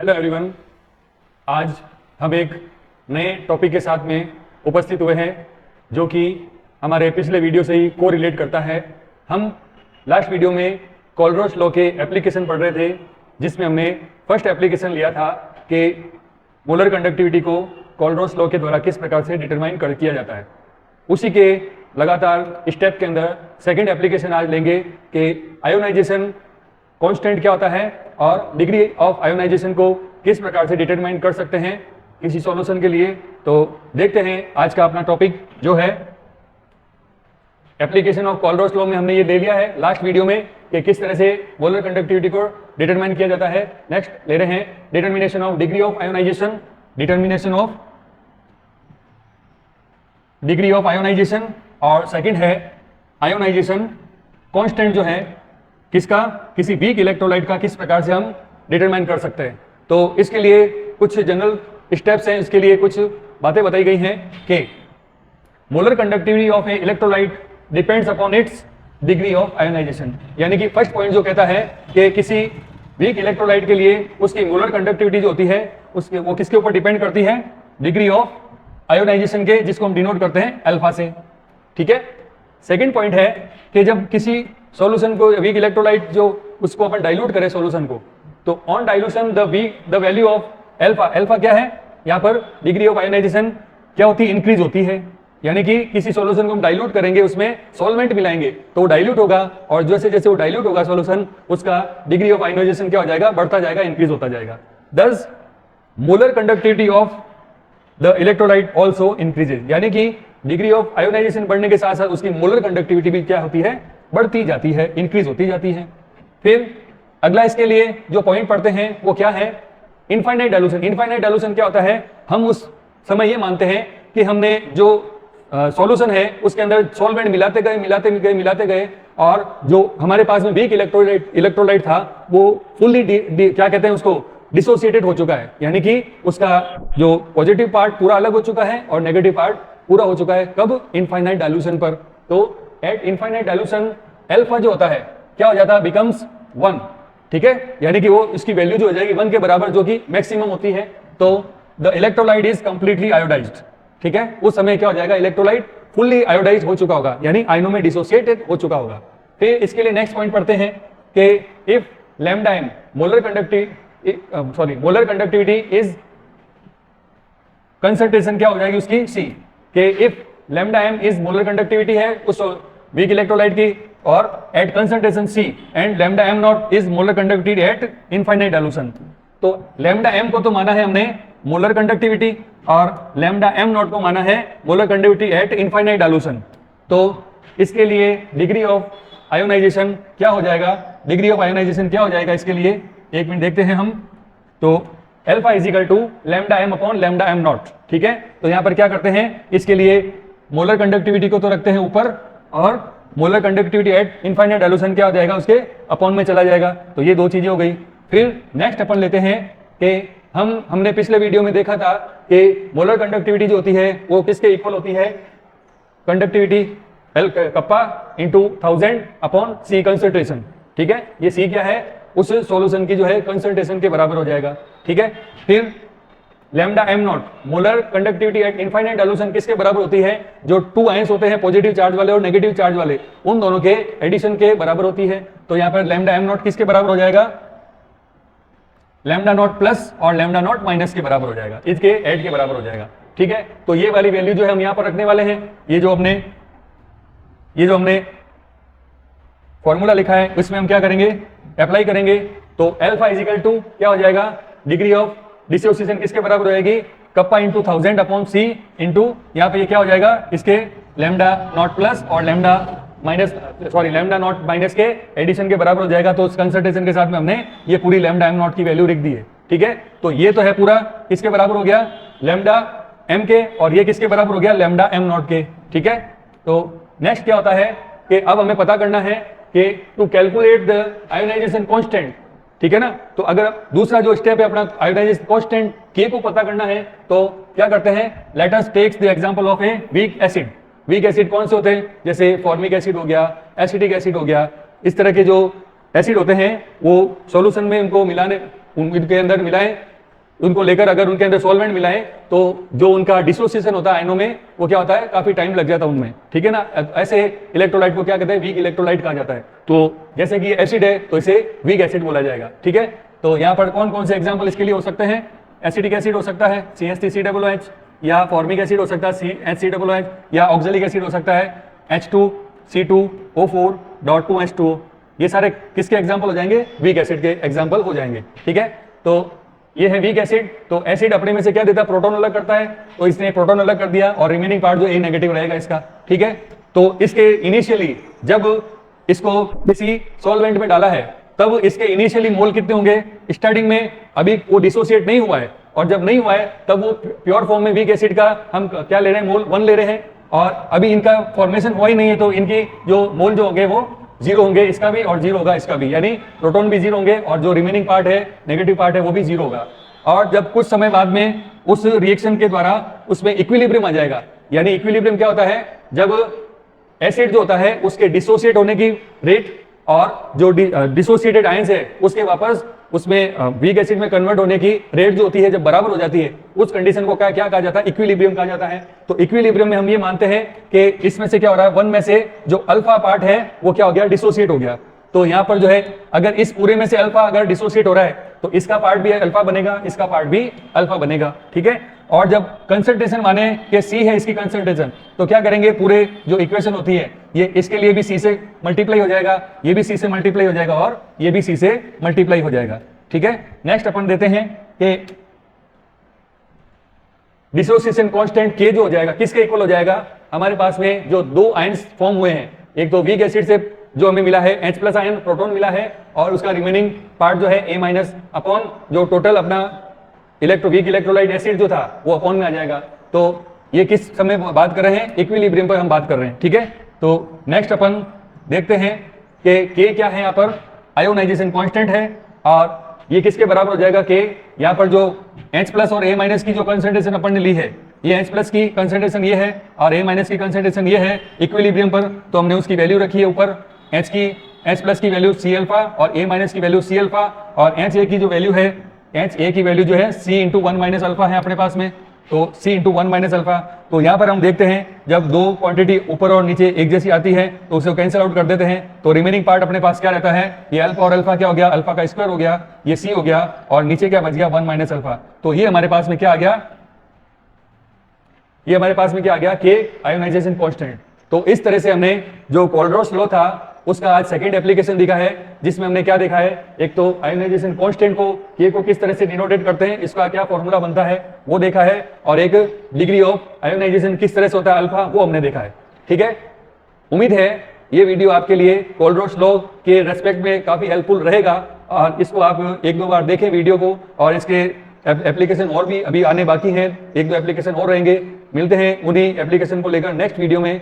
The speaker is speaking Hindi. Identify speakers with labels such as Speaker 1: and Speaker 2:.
Speaker 1: हेलो एवरीवन, आज हम एक नए टॉपिक के साथ में उपस्थित हुए हैं जो कि हमारे पिछले वीडियो से ही को रिलेट करता है। हम लास्ट वीडियो में कोलरोच लॉ के एप्लीकेशन पढ़ रहे थे, जिसमें हमने फर्स्ट एप्लीकेशन लिया था कि मोलर कंडक्टिविटी को कोलरोच लॉ के द्वारा किस प्रकार से डिटरमाइन किया जाता है। उसी के लगातार स्टेप के अंदर सेकेंड एप्लीकेशन आज लेंगे कि आयोनाइजेशन कांस्टेंट क्या होता है और डिग्री ऑफ आयोनाइजेशन को किस प्रकार से डिटरमाइन कर सकते हैं किसी सॉल्यूशन के लिए। तो देखते हैं आज का अपना टॉपिक जो है एप्लीकेशन ऑफ कोलरोच लॉ में हमने ये ले लिया है लास्ट वीडियो में कि किस तरह से मोलर कंडक्टिविटी को डिटरमाइन किया जाता है। नेक्स्ट ले रहे हैं determination of degree of ionization, determination of degree of ionization, और सेकंड है आयोनाइजेशन कांस्टेंट जो है किसका, किसी वीक इलेक्ट्रोलाइट का किस प्रकार से हम डिटरमाइन कर सकते हैं। तो इसके लिए कुछ जनरल स्टेप्स हैं, इसके लिए कुछ बातें बताई गई हैं कि molar conductivity of a electrolyte depends upon its degree of ionization. यानी कि फर्स्ट पॉइंट जो कहता है कि किसी वीक इलेक्ट्रोलाइट के लिए उसकी मोलर कंडक्टिविटी जो होती है उसके वो किसके ऊपर डिपेंड करती है, डिग्री ऑफ आयोनाइजेशन के, जिसको हम डिनोट करते हैं अल्फा से। ठीक है। सेकंड पॉइंट है कि जब किसी सॉल्यूशन को वीक इलेक्ट्रोलाइट जो उसको अपन डाइल्यूट करें सॉल्यूशन को, तो on dilution the value of alpha, alpha क्या है यहाँ पर, डिग्री ऑफ आयोनाइजेशन क्या होती है, इंक्रीज होती है। यानी कि किसी सॉल्यूशन को हम डाइल्यूट करेंगे, उसमें सॉल्वेंट मिलाएंगे तो वो डाइल्यूट होगा, और जैसे जैसे वो डाइल्यूट होगा सॉल्यूशन, उसका डिग्री ऑफ आयोनाइजेशन क्या हो जाएगा, बढ़ता जाएगा, इंक्रीज होता जाएगा। दस molar conductivity of the electrolyte also increases, यानी कि डिग्री ऑफ आयोनाइजेशन बढ़ने के साथ साथ उसकी मोलर कंडक्टिविटी भी क्या होती है, बढ़ती जाती है, इंक्रीज होती जाती है। फिर अगला इसके लिए जो पॉइंट पढ़ते हैं वो क्या है, इनफाइनाइट डाइल्यूशन। इनफाइनाइट डाइल्यूशन क्या होता है, हम उस समय ये मानते हैं कि हमने जो सॉल्यूशन है उसके अंदर सॉल्वेंट मिलाते गए और जो हमारे पास में वीक इलेक्ट्रोलाइट था वो फुल्ली क्या कहते हैं उसको, डिसोसिएटेड हो चुका है। यानी कि उसका जो पॉजिटिव पार्ट पूरा अलग हो चुका है और नेगेटिव पार्ट पूरा हो चुका है। कब, इनफाइनाइट डाइल्यूशन पर। तो एट इनफाइनाइट डाइल्यूशन अल्फा जो होता है क्या हो जाता है, बिकम्स 1। ठीक है। यानी कि वो इसकी वैल्यू जो हो जाएगी 1 के बराबर, जो कि मैक्सिमम होती है। तो the electrolyte is completely iodised. ठीक है। उस समय क्या हो जाएगा, इलेक्ट्रोलाइट फुल्ली आयोडाइज हो चुका होगा, यानी आयनों में डिसोसिएटेड हो चुका होगा। फिर इसके लिए नेक्स्ट पॉइंट पढ़ते हैं कि if lambda M molar conductivity is concentration क्या हो जाएगी उसकी, सी, कि if lambda M is molar conductivity है उस वीक इलेक्ट्रोलाइट की, और at concentration C and lambda M not is molar conductivity at infinite dilution. तो लैम्डा एम को तो माना है हमने मोलर कंडक्टिविटी और लैम्डा एम नॉट को माना है molar conductivity at infinite dilution. तो इसके लिए डिग्री ऑफ आयोनाइजेशन क्या हो जाएगा, डिग्री ऑफ आयोनाइजेशन क्या हो जाएगा, इसके लिए एक मिनट देखते हैं हम। तो alpha is equal to lambda M upon lambda M not. ठीक है। तो यहां पर क्या करते हैं, इसके लिए मोलर कंडक्टिविटी को तो रखते हैं ऊपर, और molar conductivity at infinite dilution क्या हो जाएगा, उसके अपॉन में चला जाएगा। तो ये दो चीजें हो गई। फिर नेक्स्ट अपन लेते हैं कि हमने पिछले वीडियो में देखा था कि मोलर कंडक्टिविटी जो होती है वो किसके इक्वल होती है, कंडक्टिविटी कप्पा इंटू 1000 अपॉन सी कंसंट्रेशन। ठीक है। ये सी क्या है, उस सॉल्यूशन की जो है कंसंट्रेशन के बराबर हो जाएगा। ठीक है। फिर lambda M not molar conductivity at infinite dilution किसके बराबर होती है, जो 2 आयंस होते हैं पॉजिटिव चार्ज वाले और नेगेटिव चार्ज वाले, उन दोनों के एडिशन के बराबर होती है। तो यहां पर लैम्डा एम नॉट किसके बराबर हो जाएगा, लैम्डा नॉट प्लस और लैम्डा नॉट माइनस के बराबर हो जाएगा, इसके एड के बराबर हो जाएगा। ठीक है। तो ये वाली वैल्यू जो है हम यहां पर रखने वाले हैं। ये जो हमने फॉर्मूला लिखा है उसमें हम क्या करेंगे, अप्लाई करेंगे। तो अल्फा इज इक्वल टू क्या हो जाएगा, डिग्री ऑफ डिसोसिएशन किसके बराबर हो जाएगी, कप्पा इंटू 1000 अपॉन सी इंटू यहाँ पे ये क्या हो जाएगा, इसके लैम्डा नॉट प्लस और लैम्डा नॉट माइनस के एडिशन के बराबर हो जाएगा। तो उस कंसंट्रेशन के साथ में हमने ये पूरी लैम्डा एम नॉट की वैल्यू लिख दी है। ठीक है। तो ये तो है पूरा किसके बराबर हो गया, लैम्डा एम के, और ये किसके बराबर हो गया, लैम्डा एम नॉट के। ठीक है। तो नेक्स्ट क्या होता है कि अब हमें पता करना है कि to calculate the ionization constant. ठीक है ना। तो अगर दूसरा जो स्टेप है अपना आयोनाइजेशन कांस्टेंट के को पता करना है तो क्या करते हैं, let us take the example of a weak acid. Weak acid कौन से होते हैं, जैसे फॉर्मिक एसिड हो गया, एसिटिक एसिड हो गया, इस तरह के जो एसिड होते हैं वो सॉल्यूशन में उनको मिलाने, उनके अंदर मिलाएं उनको लेकर अगर उनके अंदर सॉल्वेंट मिलाएं तो जो उनका डिसोसिएशन होता है आयनों में वो क्या होता है, काफी टाइम लग जाता है उनमें, ठीक है ना। ऐसे इलेक्ट्रोलाइट को क्या कहते हैं, वीक इलेक्ट्रोलाइट कहा जाता है। तो जैसे कि एसिड है तो इसे वीक एसिड बोला जाएगा, ठीक है। तो यहाँ पर कौन कौन से एग्जाम्पल इसके लिए हो सकते हैं, एसिडिक एसिड हो सकता है CH3COOH, या फॉर्मिक एसिड हो सकता है HCOOH, या ऑक्जेलिक एसिड हो सकता है H2C2O4.2H2O। ये सारे किसके एग्जाम्पल हो जाएंगे, वीक एसिड के एग्जाम्पल हो जाएंगे, ठीक है। तो ये है वीक एसिड। तो एसिड अपने में से क्या देता है, प्रोटॉन अलग करता है, तो इसने प्रोटॉन अलग कर दिया और रिमेनिंग पार्ट जो ए नेगेटिव रहेगा इसका, ठीक है। तो इसके इनिशियली जब इसको किसी सॉल्वेंट में डाला है तब इसके इनिशियली मोल कितने होंगे, स्टार्टिंग में अभी वो डिसोसिएट नहीं हुआ है, और जब नहीं हुआ है तब वो प्योर फॉर्म में वीक एसिड का हम क्या ले रहे हैं, मोल 1 ले रहे हैं, और अभी इनका फॉर्मेशन हुआ ही नहीं है, तो इनकी जो मोल जो होंगे वो 0 होंगे, इसका भी और 0 होगा इसका भी, यानी प्रोटॉन भी 0 होंगे और जो रिमेनिंग पार्ट है, नेगेटिव पार्ट है, वो भी 0 होगा। और जब कुछ समय बाद में उस रिएक्शन के द्वारा उसमें इक्विलिब्रियम आ जाएगा, यानी इक्विलिब्रियम क्या होता है, जब एसिड जो होता है उसके डिसोसिएट होने की रेट और जो डिसोसिएटेड आयंस है उसके वापस उसमें वीक एसिड में कन्वर्ट होने की रेट जो होती है जब बराबर हो जाती है, उस कंडीशन को क्या कहा जाता है, इक्विलिब्रियम कहा जाता है। तो इक्विलिब्रियम में हम ये मानते हैं कि इसमें से क्या हो रहा है, 1 में से जो अल्फा पार्ट है वो क्या हो गया, डिसोसिएट हो गया। तो यहाँ पर जो है अगर इस पूरे में से अल्फा अगर डिसोसिएट हो रहा है तो इसका पार्ट भी अल्फा बनेगा, इसका पार्ट भी अल्फा बनेगा, ठीक है। और जब कंसंट्रेशन माने कि सी है इसकी कंसंट्रेशन, तो क्या करेंगे, पूरे जो इक्वेशन होती है ये इसके लिए भी सी से मल्टीप्लाई हो जाएगा, ये भी सी से मल्टीप्लाई हो जाएगा और ये भी सी से मल्टीप्लाई हो जाएगा, ठीक है। नेक्स्ट अपन देते हैं कि डिसोसिएशन कांस्टेंट के जो हो जाएगा किसके इक्वल हो जाएगा, हमारे पास में जो 2 आयंस फॉर्म हुए हैं, एक तो वीक एसिड से जो हमें मिला है H+ आयन प्रोटॉन मिला है, और उसका रिमेनिंग पार्ट जो है A- अपॉन जो टोटल अपना वीक इलेक्ट्रोलाइट एसिड जो था वो अपॉन में आ जाएगा। तो ये किस समय बात कर रहे हैं, इक्विलिब्रियम पर हम बात कर रहे हैं, ठीक है। तो नेक्स्ट अपन देखते हैं कि K क्या है, यहाँ पर आयोनाइजेशन कांस्टेंट है, और ये किसके बराबर हो जाएगा K, यहाँ पर जो H+ और A- की जो कंसंट्रेशन अपन ने ली है, ये H+ की कंसंट्रेशन ये है और A- की कंसंट्रेशन ये है इक्विलिब्रियम पर, तो हमने उसकी वैल्यू रखी है ऊपर, H+ की वैल्यू C अल्फा और A- की वैल्यू C अल्फा, और HA की जो वैल्यू है, HA की वैल्यू जो है C × 1 - अल्फा है अपने पास में, तो C × 1 - अल्फा। तो यहाँ पर हम देखते हैं जब 2 क्वांटिटी ऊपर और नीचे एक जैसी आती है तो उसे कैंसिल आउट कर देते हैं, तो रिमेनिंग पार्ट अपने पास क्या रहता है, ये अल्फा और अल्फा क्या हो गया, अल्फा का स्क्वायर हो गया, ये C हो गया, और नीचे क्या बच गया, 1 - अल्फा। तो ये हमारे पास में क्या आ गया, ये हमारे पास में क्या आ गया, K आयोनाइजेशन कांस्टेंट। तो इस तरह से हमने जो कोलरोस लॉ था उसका आज सेकंड एप्लीकेशन दिखा है, जिसमें हमने क्या देखा है, एक तो आयोनाइजेशन कांस्टेंट को K को किस तरह से डिनोटेट करते हैं, इसका क्या फॉर्मूला बनता है वो देखा है, और एक डिग्री ऑफ आयोनाइजेशन किस तरह से होता है अल्फा, वो हमने देखा है, ठीक है। उम्मीद है ये वीडियो आपके लिए कोलरोस लॉ के रेस्पेक्ट में काफी हेल्पफुल रहेगा, और इसको आप 1-2 बार देखें वीडियो को, और इसके एप्लीकेशन और भी अभी आने बाकी हैं, 1-2 एप्लीकेशन और रहेंगे। मिलते हैं उन्हीं एप्लीकेशन को लेकर नेक्स्ट वीडियो में।